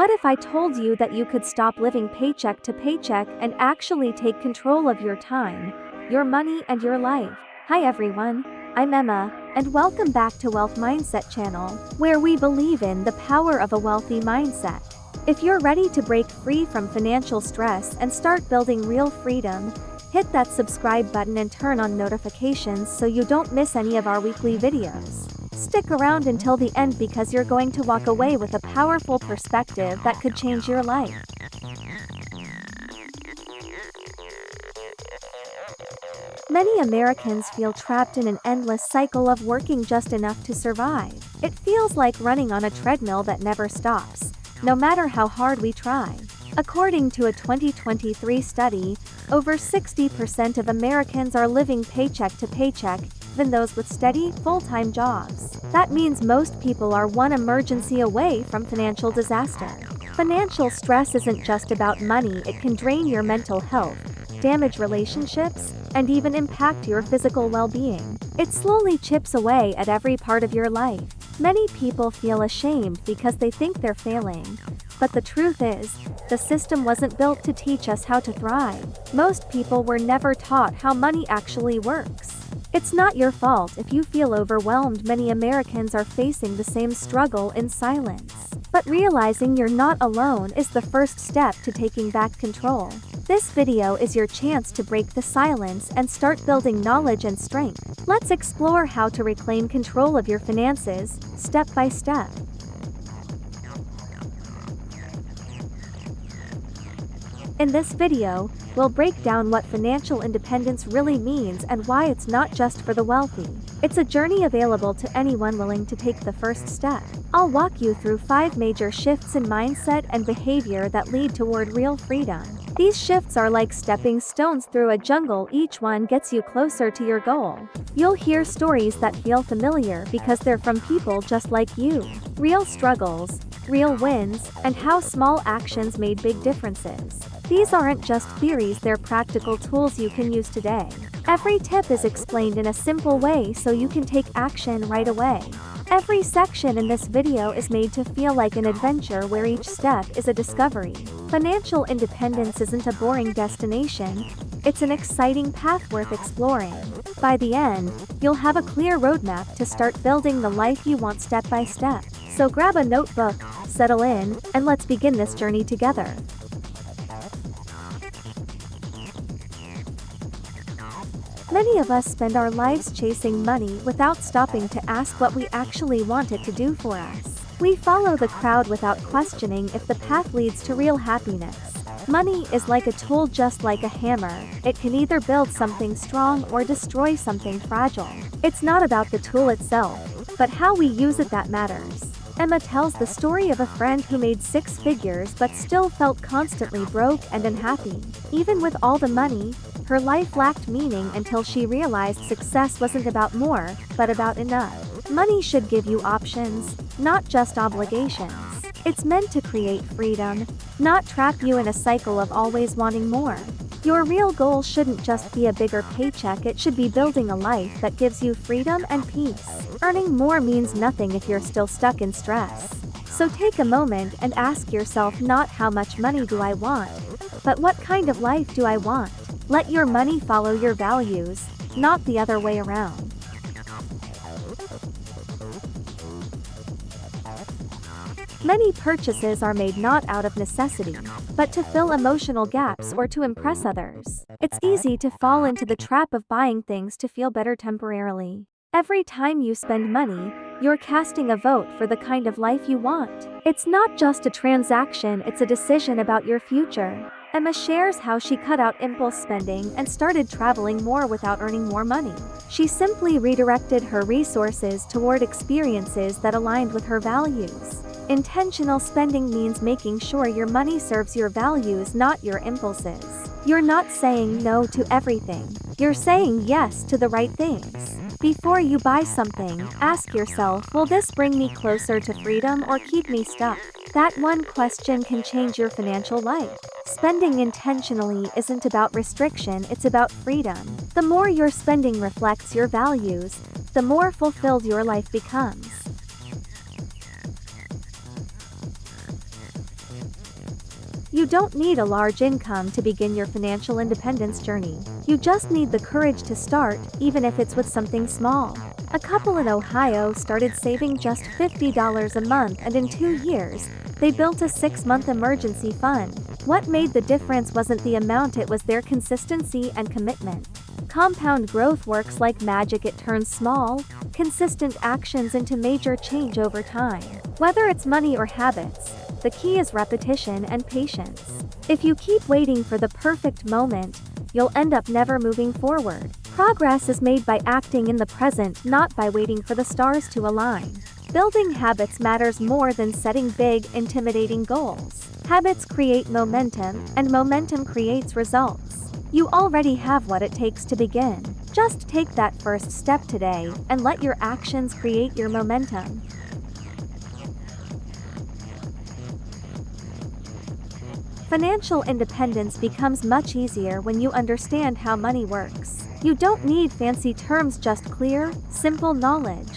What if I told you that you could stop living paycheck to paycheck and actually take control of your time, your money, and your life? Hi everyone, I'm Emma, and welcome back to Wealth Mindset channel, where we believe in the power of a wealthy mindset. If you're ready to break free from financial stress and start building real freedom, hit that subscribe button and turn on notifications so you don't miss any of our weekly videos. Stick around until the end because you're going to walk away with a powerful perspective that could change your life. Many Americans feel trapped in an endless cycle of working just enough to survive. It feels like running on a treadmill that never stops, no matter how hard we try. According to a 2023 study, over 60% of Americans are living paycheck to paycheck, even those with steady, full-time jobs. That means most people are one emergency away from financial disaster. Financial stress isn't just about money. It can drain your mental health, damage relationships, and even impact your physical well-being. It slowly chips away at every part of your life. Many people feel ashamed because they think they're failing. But the truth is, the system wasn't built to teach us how to thrive. Most people were never taught how money actually works. It's not your fault if you feel overwhelmed. Many Americans are facing the same struggle in silence. But realizing you're not alone is the first step to taking back control. This video is your chance to break the silence and start building knowledge and strength. Let's explore how to reclaim control of your finances, step by step. In this video, we'll break down what financial independence really means and why it's not just for the wealthy. It's a journey available to anyone willing to take the first step. I'll walk you through 5 major shifts in mindset and behavior that lead toward real freedom. These shifts are like stepping stones through a jungle. Each one gets you closer to your goal. You'll hear stories that feel familiar because they're from people just like you. Real struggles, real wins, and how small actions made big differences. These aren't just theories, they're practical tools you can use today. Every tip is explained in a simple way so you can take action right away. Every section in this video is made to feel like an adventure where each step is a discovery. Financial independence isn't a boring destination, it's an exciting path worth exploring. By the end, you'll have a clear roadmap to start building the life you want step by step. So grab a notebook, settle in, and let's begin this journey together. Many of us spend our lives chasing money without stopping to ask what we actually want it to do for us. We follow the crowd without questioning if the path leads to real happiness. Money is like a tool, just like a hammer. It can either build something strong or destroy something fragile. It's not about the tool itself, but how we use it that matters. Emma tells the story of a friend who made 6 figures but still felt constantly broke and unhappy. Even with all the money, her life lacked meaning until she realized success wasn't about more, but about enough. Money should give you options, not just obligations. It's meant to create freedom, not trap you in a cycle of always wanting more. Your real goal shouldn't just be a bigger paycheck, it should be building a life that gives you freedom and peace. Earning more means nothing if you're still stuck in stress. So take a moment and ask yourself, not how much money do I want, but what kind of life do I want? Let your money follow your values, not the other way around. Many purchases are made not out of necessity, but to fill emotional gaps or to impress others. It's easy to fall into the trap of buying things to feel better temporarily. Every time you spend money, you're casting a vote for the kind of life you want. It's not just a transaction, it's a decision about your future. Emma shares how she cut out impulse spending and started traveling more without earning more money. She simply redirected her resources toward experiences that aligned with her values. Intentional spending means making sure your money serves your values, not your impulses. You're not saying no to everything. You're saying yes to the right things. Before you buy something, ask yourself, will this bring me closer to freedom or keep me stuck? That one question can change your financial life. Spending intentionally isn't about restriction, it's about freedom. The more your spending reflects your values, the more fulfilled your life becomes. You don't need a large income to begin your financial independence journey. You just need the courage to start, even if it's with something small. A couple in Ohio started saving just $50 a month, and in 2 years, they built a 6-month emergency fund. What made the difference wasn't the amount, it was their consistency and commitment. Compound growth works like magic. It turns small, consistent actions into major change over time. Whether it's money or habits, the key is repetition and patience. If you keep waiting for the perfect moment, you'll end up never moving forward. Progress is made by acting in the present, not by waiting for the stars to align. Building habits matters more than setting big, intimidating goals. Habits create momentum, and momentum creates results. You already have what it takes to begin. Just take that first step today, and let your actions create your momentum. Financial independence becomes much easier when you understand how money works. You don't need fancy terms, just clear, simple knowledge.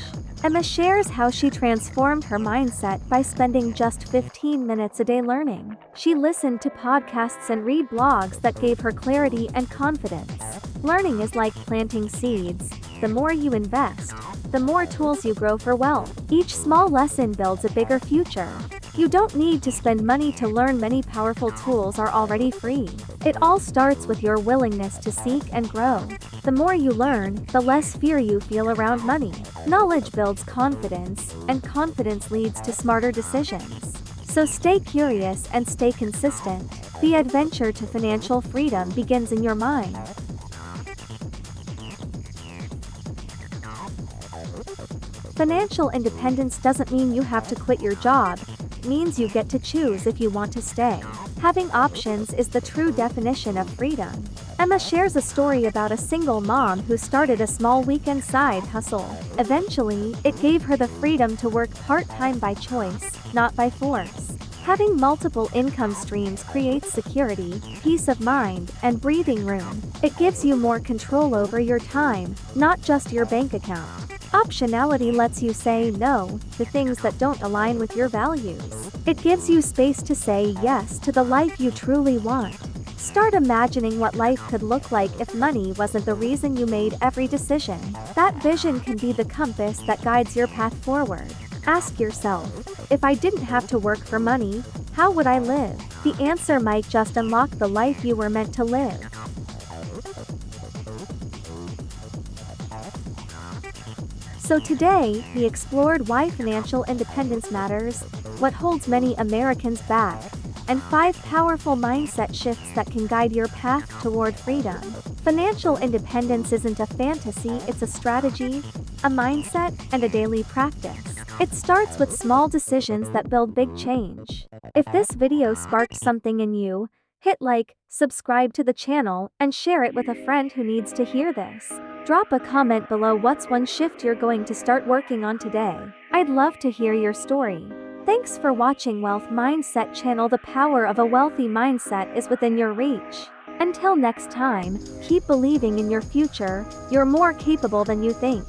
Emma shares how she transformed her mindset by spending just 15 minutes a day learning. She listened to podcasts and read blogs that gave her clarity and confidence. Learning is like planting seeds. The more you invest, the more tools you grow for wealth. Each small lesson builds a bigger future. You don't need to spend money to learn. Many powerful tools are already free. It all starts with your willingness to seek and grow. The more you learn, the less fear you feel around money. Knowledge builds confidence, and confidence leads to smarter decisions. So stay curious and stay consistent. The adventure to financial freedom begins in your mind. Financial independence doesn't mean you have to quit your job. It means you get to choose if you want to stay. Having options is the true definition of freedom. Emma shares a story about a single mom who started a small weekend side hustle. Eventually, it gave her the freedom to work part-time by choice, not by force. Having multiple income streams creates security, peace of mind, and breathing room. It gives you more control over your time, not just your bank account. Optionality lets you say no to things that don't align with your values. It gives you space to say yes to the life you truly want. Start imagining what life could look like if money wasn't the reason you made every decision. That vision can be the compass that guides your path forward. Ask yourself, if I didn't have to work for money, how would I live? The answer might just unlock the life you were meant to live. So today, we explored why financial independence matters, what holds many Americans back, and 5 powerful mindset shifts that can guide your path toward freedom. Financial independence isn't a fantasy, it's a strategy, a mindset, and a daily practice. It starts with small decisions that build big change. If this video sparked something in you, hit like, subscribe to the channel, and share it with a friend who needs to hear this. Drop a comment below what's one shift you're going to start working on today. I'd love to hear your story. Thanks for watching Wealth Mindset Channel. The power of a wealthy mindset is within your reach. Until next time, keep believing in your future. You're more capable than you think.